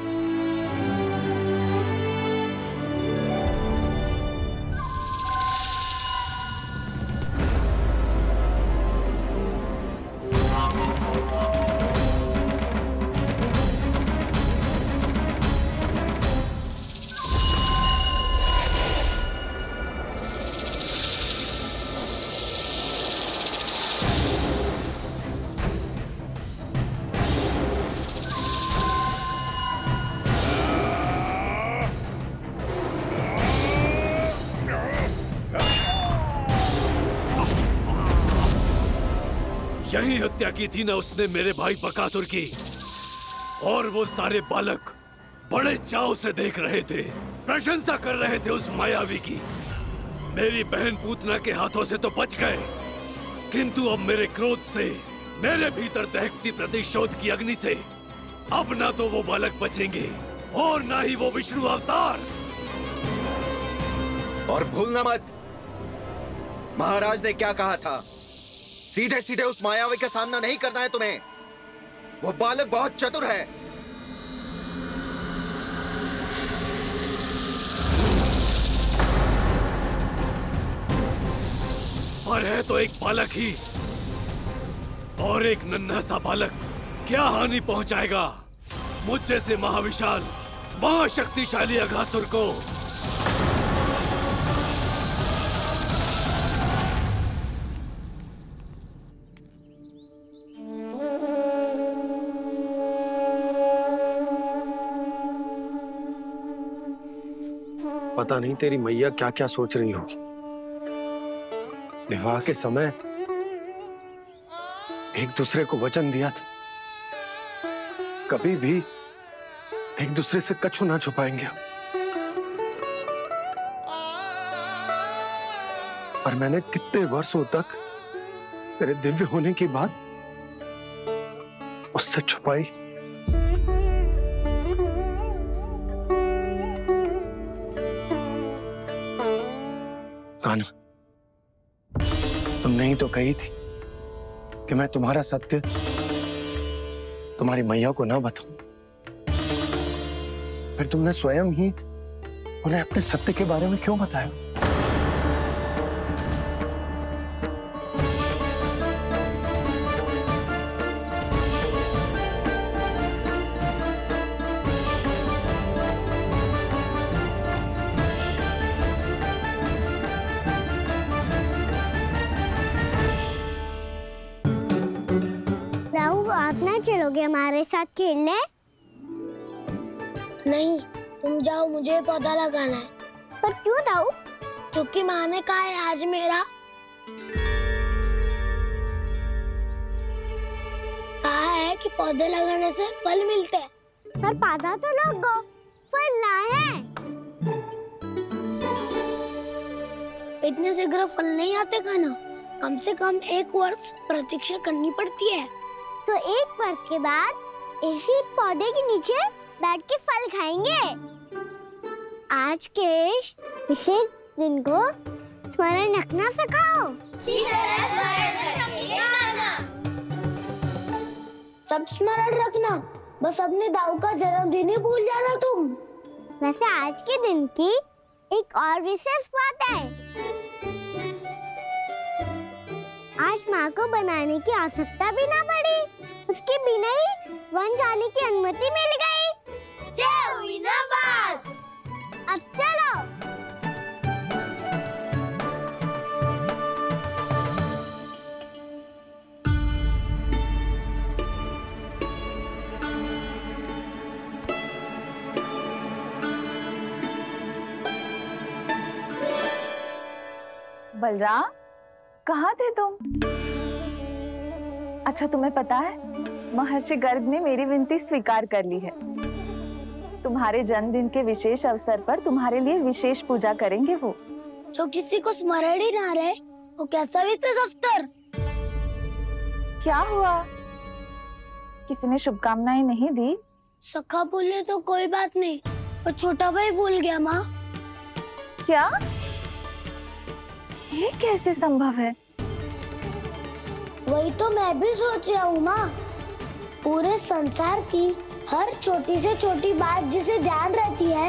यही हत्या की थी ना उसने मेरे भाई बकासुर की, और वो सारे बालक बड़े चाव से देख रहे थे, प्रशंसा कर रहे थे उस मायावी की। मेरी बहन पूतना के हाथों से तो बच गए, किंतु अब मेरे क्रोध से, मेरे भीतर दहकती प्रतिशोध की अग्नि से अब ना तो वो बालक बचेंगे और ना ही वो विष्णु अवतार। और भूलना मत, महाराज ने क्या कहा था, सीधे सीधे उस मायावी का सामना नहीं करना है तुम्हें। वो बालक बहुत चतुर है। पर है तो एक बालक ही, और एक नन्हा सा बालक क्या हानि पहुंचाएगा मुझ जैसे महाविशाल महाशक्तिशाली अघासुर को। पता नहीं तेरी मैया क्या क्या सोच रही होगी। विवाह के समय एक दूसरे को वचन दिया था, कभी भी एक दूसरे से कछु ना छुपाएंगे। और मैंने कितने वर्षों तक तेरे दिव्य होने की बात उससे छुपाई। कान्हा, तुमने ही तो कही थी कि मैं तुम्हारा सत्य तुम्हारी मैया को ना बताऊं। फिर तुमने स्वयं ही उन्हें अपने सत्य के बारे में क्यों बताया? चलोगे हमारे साथ खेलने? नहीं, तुम जाओ, मुझे पौधा लगाना है। पर क्यों दाऊ? क्योंकि माँ ने कहा है आज मेरा कहा है कि पौधे लगाने से फल मिलते हैं। पर पौधा तो लगो, फल ना है। इतने शीघ्र फल नहीं आते कान्हा, कम से कम 1 वर्ष प्रतीक्षा करनी पड़ती है। तो 1 वर्ष के बाद इसी पौधे के नीचे बैठ के फल खाएंगे। आज के विशेष दिन को स्मरण रखना सिखाओ। सब स्मरण रखना, बस अपने दाऊ का जन्मदिन ही भूल जाना तुम। वैसे आज के दिन की एक और विशेष बात है। आज माँ को बनाने की आवश्यकता भी ना पड़ी, उसके बिना ही वन जाने की अनुमति मिल गई। जय हुई ना बात। अब चलो। बलराम, कहाँ थे तुम? अच्छा, तुम्हें पता है महर्षि गर्ग ने मेरी विनती स्वीकार कर ली है। तुम्हारे जन्मदिन के विशेष अवसर पर तुम्हारे लिए विशेष पूजा करेंगे वो। जो किसी को स्मरण ही ना रहे वो कैसा विशेष अवसर? क्या हुआ, किसी ने शुभकामनाएं नहीं दी? सखा बोले तो कोई बात नहीं, पर छोटा भाई भूल गया माँ। क्या? ये कैसे संभव है? वही तो मैं भी सोच रहा हूँ माँ। पूरे संसार की हर छोटी से छोटी बात जिसे ध्यान रहती है,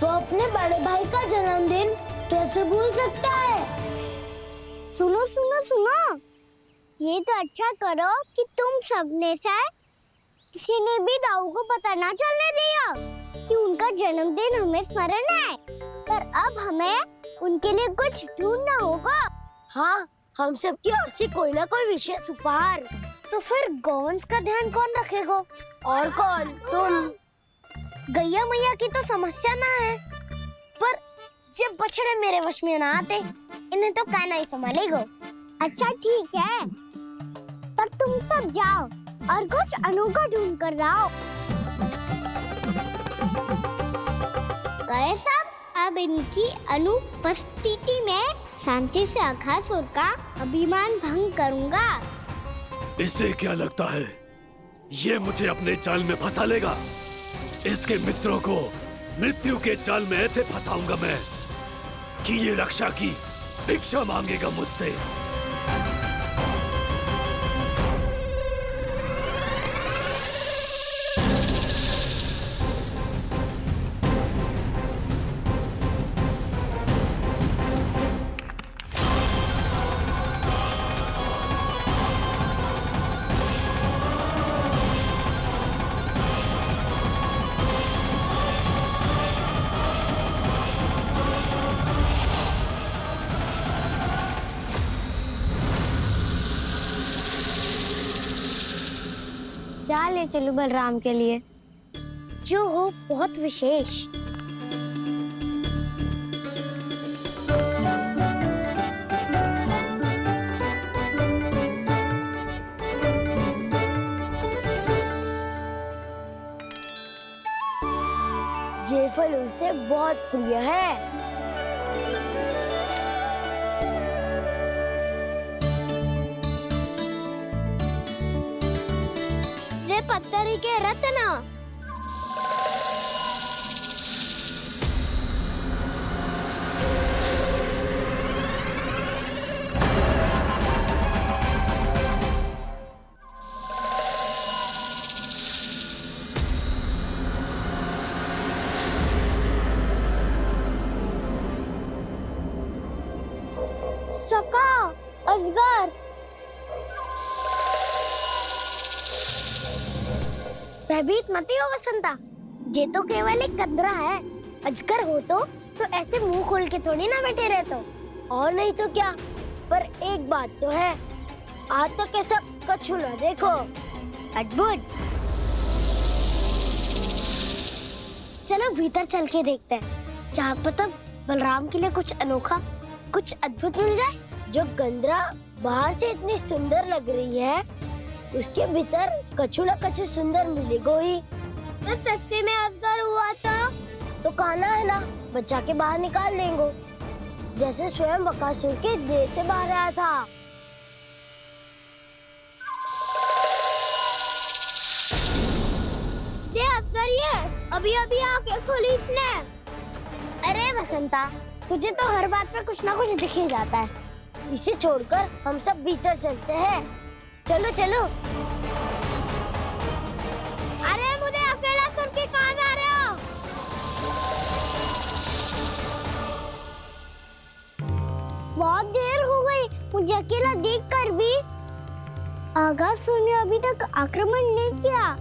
वो अपने बड़े भाई का जन्मदिन कैसे भूल सकता है? सुनो सुनो सुनो, ये तो अच्छा करो कि तुम सबने से किसी ने भी दाऊ को पता ना चलने दिया कि उनका जन्मदिन हमें स्मरण है। पर अब हमें उनके लिए कुछ ढूंढना होगा। हाँ, हम सबकी ओर से कोई ना कोई विशेष उपहार। तो फिर गोवंश का ध्यान कौन रखेगा? और कौन? तुम। गैया मैया की तो समस्या ना है, पर जब बछड़े मेरे वश में ना आते, इन्हें तो कान्हा ही संभालेगा। अच्छा ठीक है, पर तुम सब जाओ और कुछ अनोखा ढूंढ कर लाओ। गए सब? अब इनकी अनुपस्थिति में शांति से अघासुर का अभिमान भंग करूंगा। इसे क्या लगता है ये मुझे अपने जाल में फंसा लेगा? इसके मित्रों को मृत्यु के जाल में ऐसे फंसाऊंगा मैं कि ये रक्षा की भिक्षा मांगेगा मुझसे। क्या ले चलूं बलराम के लिए जो हो बहुत विशेष? ये फल उसे बहुत प्रिय है। पत्थरी के रत्न। सका, अजगर। भयभीत मत हो वसंता, ये तो केवल एक कंदरा है। अजगर हो तो ऐसे मुंह खोल के थोड़ी ना बैठे रहते हो। और नहीं तो क्या, पर एक बात तो है, आज तक ऐसा कछु ना देखो। अद्भुत। चलो भीतर चल के देखते हैं, क्या पता बलराम के लिए कुछ अनोखा, कुछ अद्भुत मिल जाए। जो गंदरा बाहर से इतनी सुंदर लग रही है, उसके भीतर कछु न कछु सुंदर मिलेगा ही। तो सस्ते में अजगर हुआ था तो कान्हा है ना, बच्चा के बाहर निकाल देंगे, जैसे स्वयं बकासुर के देह से बाहर आया था। ये अजगर ये अभी अभी आके खोली इसने। अरे वसंता, तुझे तो हर बात पे कुछ ना कुछ दिख ही जाता है। इसे छोड़कर हम सब भीतर चलते हैं। चलो चलो। अरे मुझे अकेला सुन के कहाँ जा रहे हो? बहुत देर हो गई, मुझे अकेला देखकर भी। अघासुर ने अभी तक आक्रमण नहीं किया।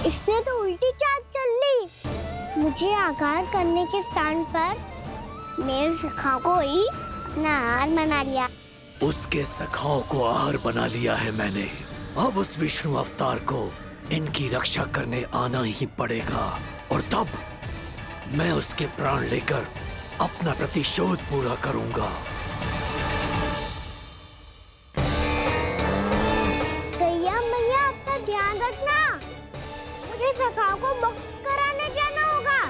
इसने तो उल्टी चाल चल ली। मुझे आघात करने के स्थान पर मेरे सखा को ही अपना हार बना लिया। उसके सखाओं को आहार बना लिया है मैंने। अब उस विष्णु अवतार को इनकी रक्षा करने आना ही पड़ेगा, और तब मैं उसके प्राण लेकर अपना प्रतिशोध पूरा करूंगा। गैया मैया, अपना ध्यान रखना, मुझे सखाओं को मुक्त कराने जाना होगा।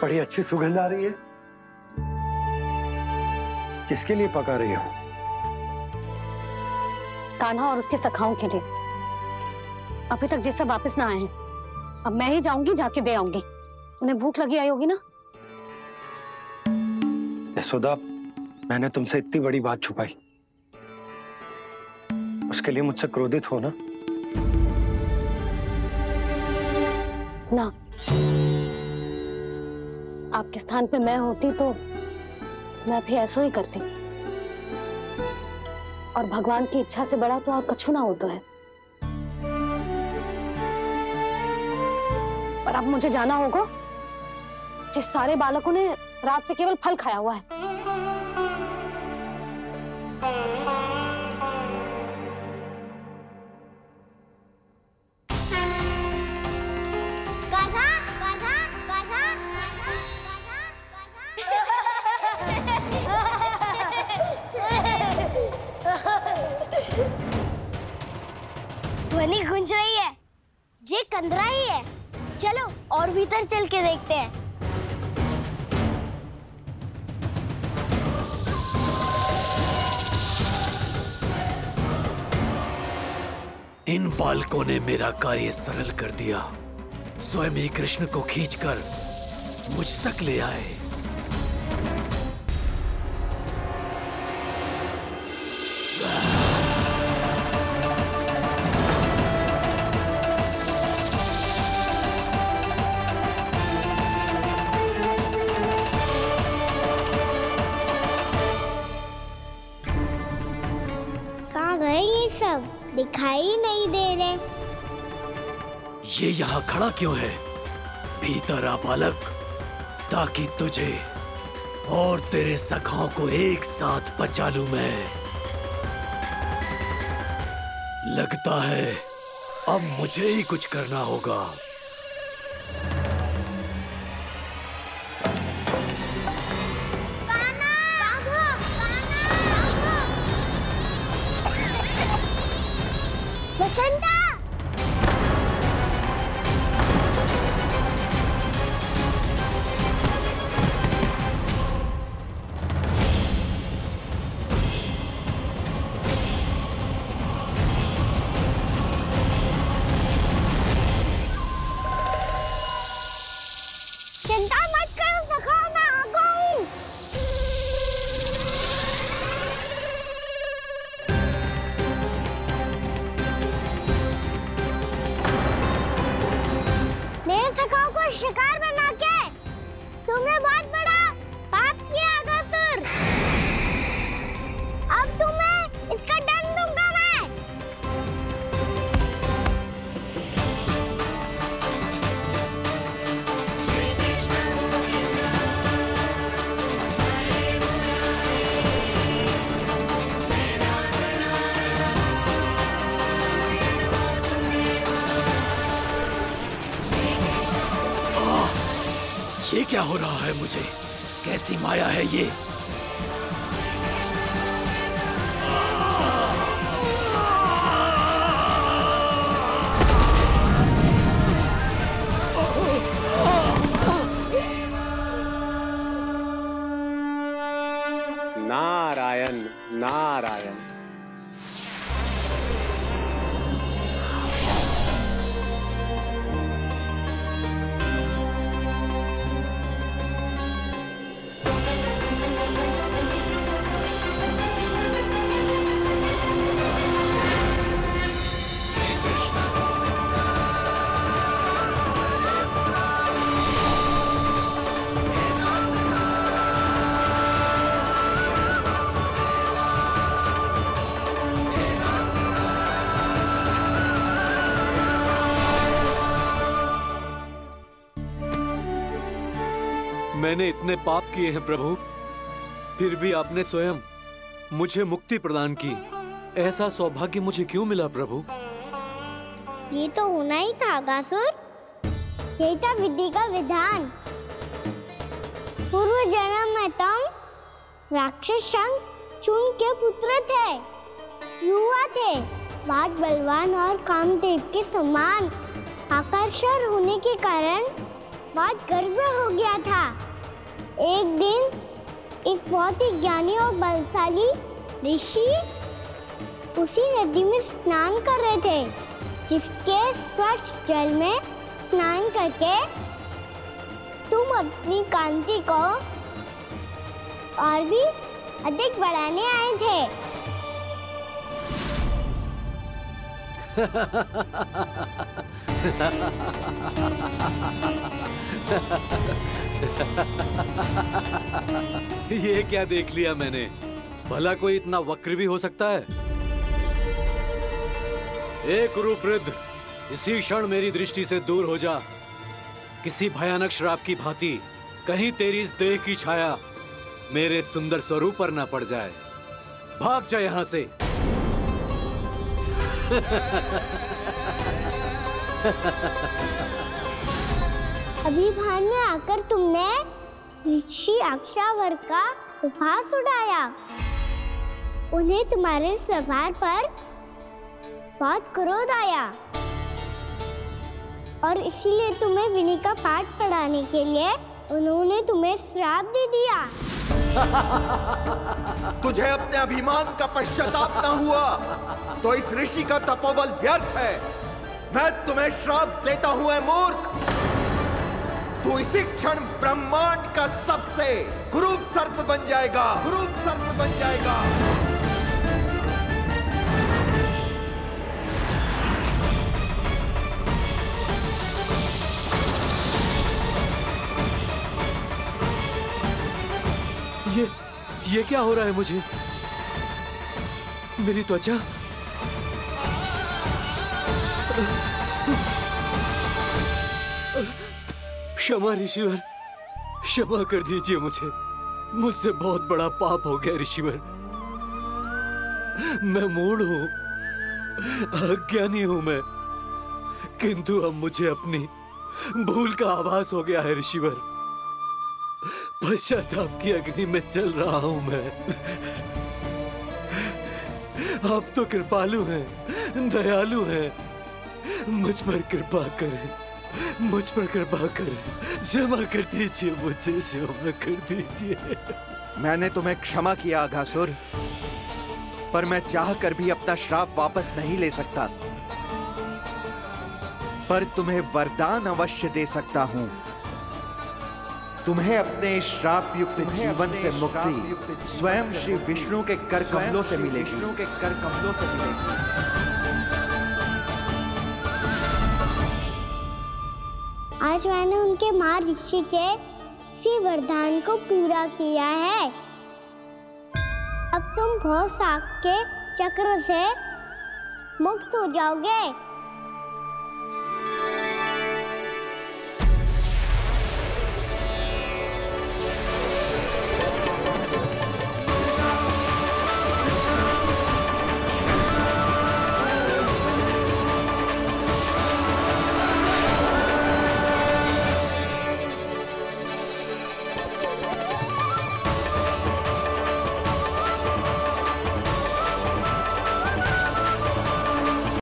बड़ी अच्छी सुगंध आ रही है। किसके लिए पका रही हो? कान्हा और उसके सखाओं के लिए। अभी तक जैसे वापस ना आए हैं, अब मैं ही जाऊंगी, जाके दे आऊंगी। उन्हें भूख लगी आई होगी ना। यशोदा, मैंने तुमसे इतनी बड़ी बात छुपाई, उसके लिए मुझसे क्रोधित हो ना? ना, आपके स्थान पे मैं होती तो मैं भी ऐसा ही करती, और भगवान की इच्छा से बड़ा तो और कछु ना होता है। पर अब मुझे जाना होगा, जिस सारे बालकों ने रात से केवल फल खाया हुआ है। ध्वनि गूंज रही है, ये कंदरा ही है। चलो और भीतर चल के देखते हैं। इन बालकों ने मेरा कार्य सरल कर दिया। स्वयं ही कृष्ण को खींचकर मुझ तक ले आए। कहाँ गए ये सब? दिखाई नहीं दे रहे। ये यहाँ खड़ा क्यों है? भीतर आ बालक, ताकि तुझे और तेरे सखाओं को एक साथ बचा लूं मैं। लगता है अब मुझे ही कुछ करना होगा। चिंता मत करो सखाओ, मैं आ गई। मेरे सखाओ को शिकार बना के तुमने बहुत बड़ा पाप किया अगासुर। अब तुम्हें इसका दंड दूंगा मैं। ये क्या हो रहा है मुझे? कैसी माया है ये? नारायण नारायण। मैंने इतने पाप किए हैं प्रभु, फिर भी आपने स्वयं मुझे मुक्ति प्रदान की। ऐसा सौभाग्य मुझे क्यों मिला प्रभु? ये तो होना ही था अगासुर। यही था विधि का विधान। पूर्व जन्म में तुम राक्षस शंखचूर्ण के पुत्र थे, युवा थे, बहुत बलवान और कामदेव के समान आकर्षण होने के कारण बहुत गर्व हो गया था। एक दिन एक बहुत ही ज्ञानी और बलशाली ऋषि उसी नदी में स्नान कर रहे थे, जिसके स्वच्छ जल में स्नान करके तुम अपनी कांति को और भी अधिक बढ़ाने आए थे। ये क्या देख लिया मैंने? भला कोई इतना वक्र भी हो सकता है? एक रूपवृद्ध, इसी क्षण मेरी दृष्टि से दूर हो जा। किसी भयानक श्राप की भांति कहीं तेरी इस देह की छाया मेरे सुंदर स्वरूप पर न पड़ जाए। भाग जा यहाँ से। अभी भान में आकर तुमने ऋषि अक्षावर का उपहास उड़ाया। उन्हें तुम्हारे व्यवहार पर बहुत क्रोध आया और इसीलिए तुम्हें विनय का पाठ पढ़ाने के लिए उन्होंने तुम्हें श्राप दे दिया। तुझे अपने अभिमान का पश्चाताप न हुआ तो इस ऋषि का तपोबल व्यर्थ है। मैं तुम्हें श्राप देता हूं ऐ मूर्ख। तू इसी क्षण ब्रह्मांड का सबसे कुरूप सर्प बन जाएगा, कुरूप सर्प बन जाएगा। ये क्या हो रहा है मुझे? मेरी त्वचा क्षमा ऋषिवर, क्षमा कर दीजिए मुझे। मुझसे बहुत बड़ा पाप हो गया ऋषिवर। मैं मूढ़ हूं, अज्ञानी हूं मैं, किंतु अब मुझे अपनी भूल का आभास हो गया है ऋषिवर। पश्चाताप की अग्नि में जल रहा हूं मैं। आप तो कृपालु हैं, दयालु हैं, मुझ पर कृपा करें, मुझ पर कृपा करें। क्षमा कर दीजिए मुझे, क्षमा कर दीजिए। मैंने तुम्हें क्षमा किया अघासुर, पर मैं चाहकर भी अपना श्राप वापस नहीं ले सकता। पर तुम्हें वरदान अवश्य दे सकता हूं। तुम्हें अपने श्राप युक्त जीवन से मुक्ति स्वयं श्री विष्णु के कर कमलों से मिलेगी, विष्णु के कर कमलों से मिलेगी। आज मैंने उनके महर्षि के इसी वरदान को पूरा किया है। अब तुम भव साग के चक्र से मुक्त हो जाओगे।